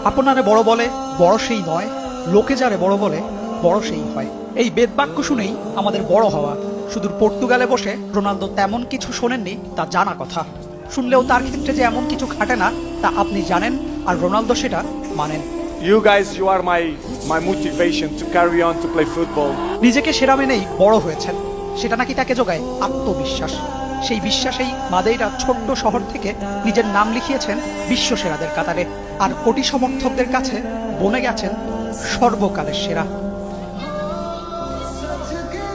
আপনারে বড় বলে বড় সেই নয়, লোকে যারে বড় বলে বড় সেই হয়। এই বেদবাক্য শুনেই আমাদের বড় হওয়া। সুদূর পর্তুগালে বসে রোনালদো তেমন কিছু শোনেননি তা জানা কথা। শুনলেও তার ক্ষেত্রে যে এমন কিছু খাটে না তা আপনি জানেন, আর রোনালদো সেটা মানেন। You guys, you are my motivation to carry on to play football. নিজেকে সেরা মেনেই বড় হয়েছেন, সেটা নাকি তাকে যোগায় আত্মবিশ্বাস। সেই বিশ্বাসেই মাদেইরা ছোট্ট শহর থেকে নিজের নাম লিখিয়েছেন বিশ্ব সেরাদের কাতারে, আর কোটি সমর্থকদের কাছে বনে গেছেন সর্বকালের সেরা।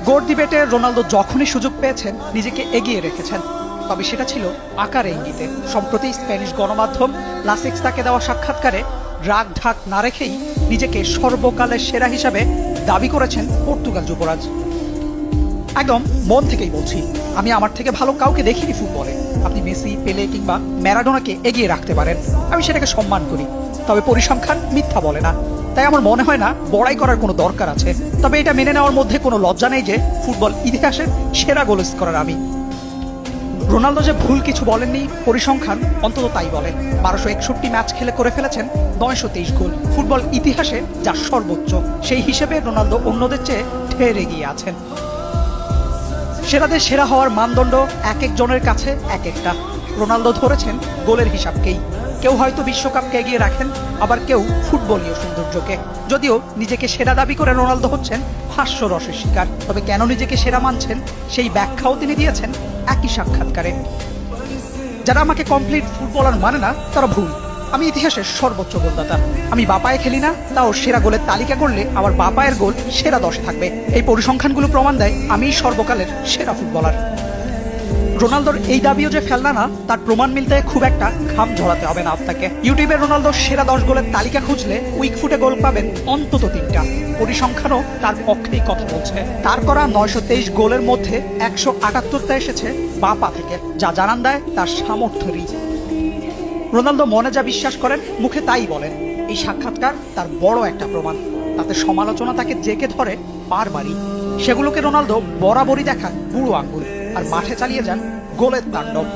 গোল ডিবেটে রোনালদো যখনই সুযোগ পেয়েছেন নিজেকে এগিয়ে রেখেছেন, তবে সেটা ছিল আকারে ইঙ্গিতে। সম্প্রতি স্প্যানিশ গণমাধ্যম লা সেক্সতাকে দেওয়া সাক্ষাৎকারে রাগ ঢাক না রেখেই নিজেকে সর্বকালের সেরা হিসাবে দাবি করেছেন পর্তুগাল যুবরাজ। একদম মন থেকেই বলছি, আমি আমার থেকে ভালো কাউকে দেখিনি ফুটবলে। আপনি মেসি, পেলে কিংবা ম্যারাডোনাকে এগিয়ে রাখতে পারেন, আমি সেটাকে সম্মান করি, তবে পরিসংখ্যান মিথ্যা বলে না। তাই আমার মনে হয় না বড়াই করার কোনো দরকার আছে। তবে এটা মেনে নেওয়ার মধ্যে কোনো লজ্জা নেই যে ফুটবল ইতিহাসের সেরা গোল স্কোরার আমি। রোনালদো যে ভুল কিছু বলেননি, পরিসংখ্যান অন্তত তাই বলে। 1261 ম্যাচ খেলে করে ফেলেছেন 923 গোল, ফুটবল ইতিহাসে যা সর্বোচ্চ। সেই হিসেবে রোনালদো অন্যদের চেয়ে ঢের এগিয়ে আছেন। সেরাদের সেরা হওয়ার মানদণ্ড এক একজনের কাছে এক একটা। রোনালদো ধরেছেন গোলের হিসাবকেই। কেউ হয়তো বিশ্বকাপকে এগিয়ে রাখেন, আবার কেউ ফুটবলীয় সৌন্দর্যকে। যদিও নিজেকে সেরা দাবি করে রোনালদো হচ্ছেন হাস্যরসের শিকার, তবে কেন নিজেকে সেরা মানছেন সেই ব্যাখ্যাও তিনি দিয়েছেন একই সাক্ষাৎকারে। যারা আমাকে কমপ্লিট ফুটবলার মানে না তারা ভুল। আমি ইতিহাসের সর্বোচ্চ গোলদাতা। আমি বাপায়ে খেলি না, তাও সেরা গোলের তালিকা করলে আমার বাপায়ের গোল সেরা 10-এ থাকবে। এই পরিসংখ্যানগুলো প্রমাণ দেয় আমিই সর্বকালের সেরা ফুটবলার। রোনালদোর এই দাবিও যে ফেলনা না, তার প্রমাণ মিলতে খুব একটা ঘাম ঝরাতে হবে না আপনাকে। ইউটিউবে রোনালদোর সেরা 10 গোলের তালিকা খুঁজলে উইকফুটে গোল পাবেন অন্তত 3টা। পরিসংখ্যানও তার পক্ষেই কথা বলছে। তার করা 923 গোলের মধ্যে 178টা এসেছে বাঁ পা থেকে, যা জানান দেয় তার সামর্থ্যেরই। রোনালদো মনে যা বিশ্বাস করেন মুখে তাই বলেন। এই সাক্ষাৎকার তার বড় একটা প্রমাণ। তাতে সমালোচনা তাকে জেকে ধরে বারবারই। সেগুলোকে রোনালদো বরাবরই দেখান বুড়ো আঙ্গুল, আর মাঠে চালিয়ে যান গোলের তাণ্ডব।